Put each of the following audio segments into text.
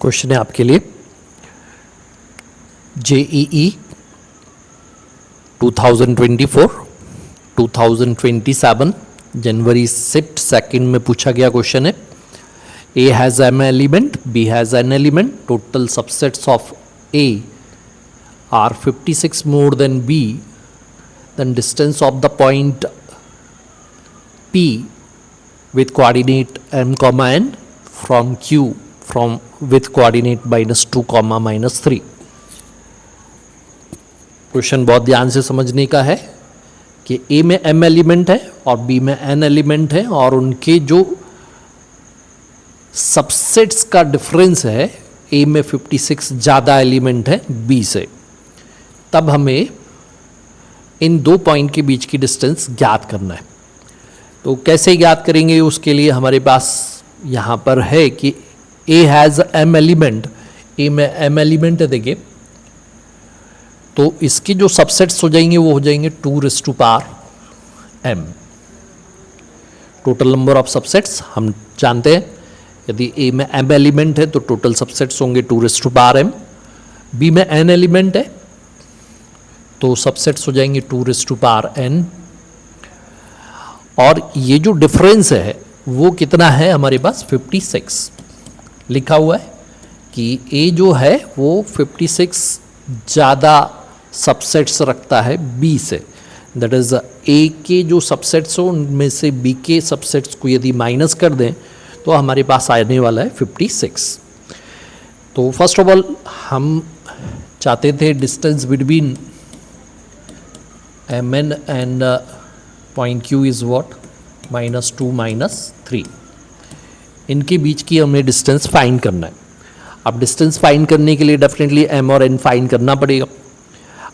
Question है आपके लिए JEE 2024 2027 जनवरी शिफ्ट सेकंड में पूछा गया क्वेश्चन है। A has m element, B has n element, total subsets of A are 56 more than B, then distance of the point P with coordinate m comma n from Q from with coordinate -2 comma -3। Question बहुत ध्यान से समझने का है कि A में m element है और B में n एलिमेंट है और उनके जो सबसेट्स का डिफरेंस है, A में 56 ज़्यादा एलिमेंट है B से। तब हमें इन दो पॉइंट के बीच की डिस्टेंस ज्ञात करना है। तो कैसे ज्ञात करेंगे, उसके लिए हमारे पास यहाँ पर है कि A has m element, A में m एलिमेंट है। देखिए तो इसके जो सबसेट्स हो जाएंगे वो हो जाएंगे 2m। Total number of subsets हम जानते हैं, यदि A में m एलिमेंट है तो टोटल सबसेट्स होंगे 2m। B में n एलिमेंट है तो सबसेट्स हो जाएंगे 2n। और ये जो डिफरेंस है वो कितना है हमारे पास 56 लिखा हुआ है कि A जो है वो 56 ज़्यादा सबसेट्स रखता है B से। दैट इज़ A के जो सबसेट्स हो उनमें से B के सबसेट्स को यदि माइनस कर दें तो हमारे पास आने वाला है 56। तो फर्स्ट ऑफ ऑल हम चाहते थे distance between Mn and point Q is what -2 -3। इनके बीच की हमें डिस्टेंस फाइंड करना है। अब डिस्टेंस फाइंड करने के लिए डेफिनेटली m और n फाइंड करना पड़ेगा।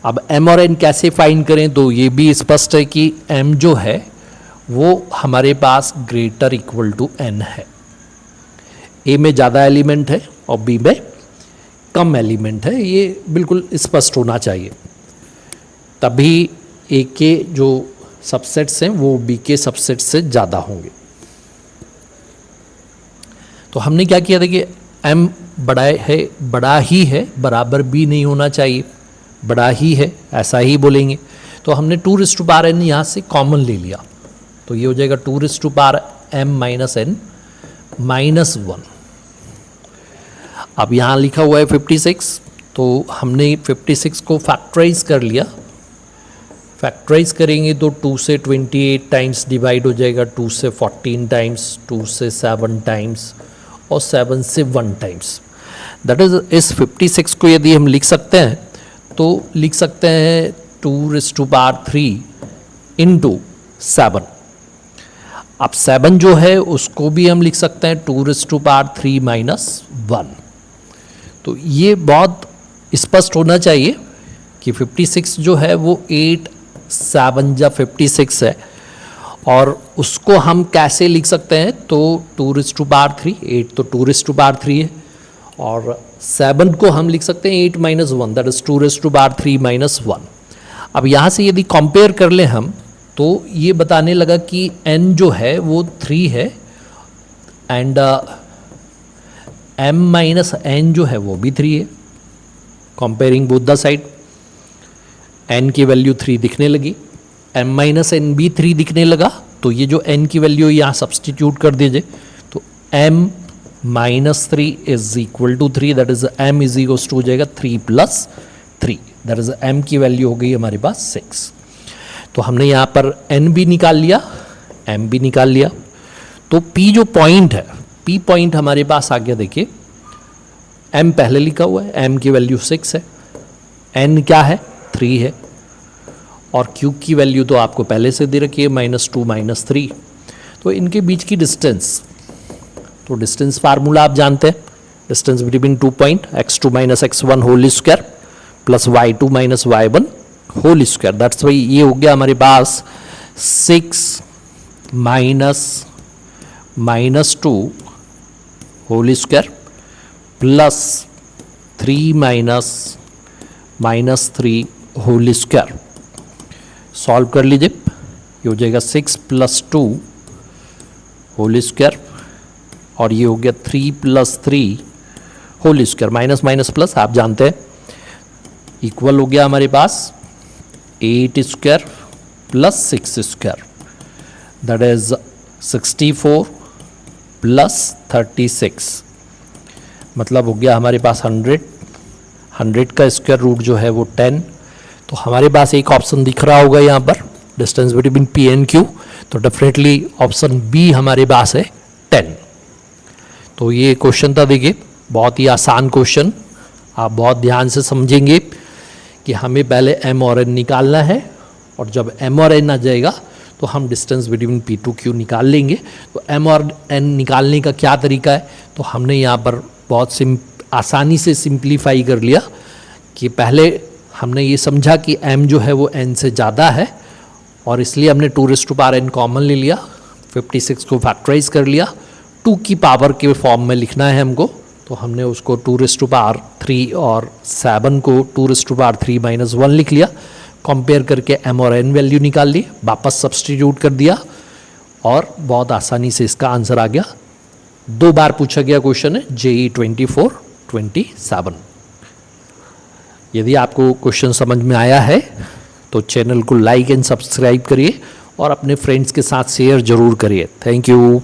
अब m और n कैसे फाइंड करें, तो ये भी स्पष्ट है कि m जो है वो हमारे पास ग्रेटर इक्वल टू n है। A में ज़्यादा एलिमेंट है और B में कम एलिमेंट है, ये बिल्कुल स्पष्ट होना चाहिए। तभी A के जो सबसेट्स हैं वो B के सबसेट्स से ज़्यादा होंगे। तो हमने क्या किया था कि m बड़ा ही है, बराबर भी नहीं होना चाहिए, बड़ा ही है ऐसा ही बोलेंगे। तो हमने 2n यहाँ से कॉमन ले लिया, तो ये हो जाएगा 2m - n -1। अब यहाँ लिखा हुआ है 56, तो हमने 56 को फैक्टराइज कर लिया। फैक्टराइज करेंगे तो 2 से 28 टाइम्स डिवाइड हो जाएगा, 2 से 14 टाइम्स, 2 से 7 टाइम्स और 7 से 1 टाइम्स। दैट इज इस 56 को यदि हम लिख सकते हैं तो लिख सकते हैं 2⁵ इंटू 7। अब 7 जो है उसको भी हम लिख सकते हैं 2⁵ -1। तो ये बहुत स्पष्ट होना चाहिए कि 56 जो है वो 8 7 या 56 है, और उसको हम कैसे लिख सकते हैं, तो 2⁵, 8 तो 2⁵ है, और 7 को हम लिख सकते हैं 8 - 1, दैट इज 2⁵ -1। अब यहाँ से यदि कंपेयर कर लें हम तो ये बताने लगा कि n जो है वो 3 है एंड m - n जो है वो भी 3 है। Comparing both the side, n की वैल्यू 3 दिखने लगी, m - n भी 3 दिखने लगा। तो ये जो n की वैल्यू यहाँ सब्सटीट्यूट कर दीजिए, तो m -3 is equal to 3, that is m is equal to हो जाएगा 3 + 3, दैट इज m की वैल्यू हो गई हमारे पास 6। तो हमने यहाँ पर n भी निकाल लिया, m भी निकाल लिया। तो p जो पॉइंट है, p पॉइंट हमारे पास आ गया। देखिए m पहले लिखा हुआ है, m की वैल्यू 6 है, n क्या है 3 है, और q की वैल्यू तो आपको पहले से दे रखी है -2 -3। तो इनके बीच की डिस्टेंस, तो डिस्टेंस फार्मूला आप जानते हैं, distance between 2 point x2 - x1 whole square plus y2 - y1 whole square. That's why ये हो गया हमारे पास 6 - -2 whole square plus 3 - -3 whole square. Solve कर लीजिए, ये हो जाएगा 6 + 2 होल स्क्वायर, और ये हो गया 3 + 3 whole square, minus minus plus आप जानते हैं, इक्वल हो गया हमारे पास 8 square plus 6 square, that is 64 प्लस 36, मतलब हो गया हमारे पास 100, 100 का स्क्वायर रूट जो है वो 10। तो हमारे पास एक ऑप्शन दिख रहा होगा यहाँ पर distance between P and Q, तो डेफिनेटली ऑप्शन बी हमारे पास है 10। तो ये क्वेश्चन था, देखिए बहुत ही आसान क्वेश्चन, आप बहुत ध्यान से समझेंगे कि हमें पहले एम और एन निकालना है, और जब एम और एन आ जाएगा तो हम distance between P to Q निकाल लेंगे। तो एम और एन निकालने का क्या तरीका है, तो हमने यहाँ पर बहुत आसानी से सिंप्लीफाई कर लिया कि पहले हमने ये समझा कि m जो है वो n से ज़्यादा है, और इसलिए हमने 2n कॉमन ले लिया, 56 को फैक्टराइज कर लिया, 2 की पावर के फॉर्म में लिखना है हमको, तो हमने उसको 2^3 और 7 को 2^3 - 1 लिख लिया, कंपेयर करके m और n वैल्यू निकाल ली, वापस सब्सटीट्यूट कर दिया, और बहुत आसानी से इसका आंसर आ गया। 2 बार पूछा गया क्वेश्चन है, JEE 24-27। यदि आपको क्वेश्चन समझ में आया है तो चैनल को लाइक एंड सब्सक्राइब करिए और अपने फ्रेंड्स के साथ शेयर जरूर करिए। Thank you.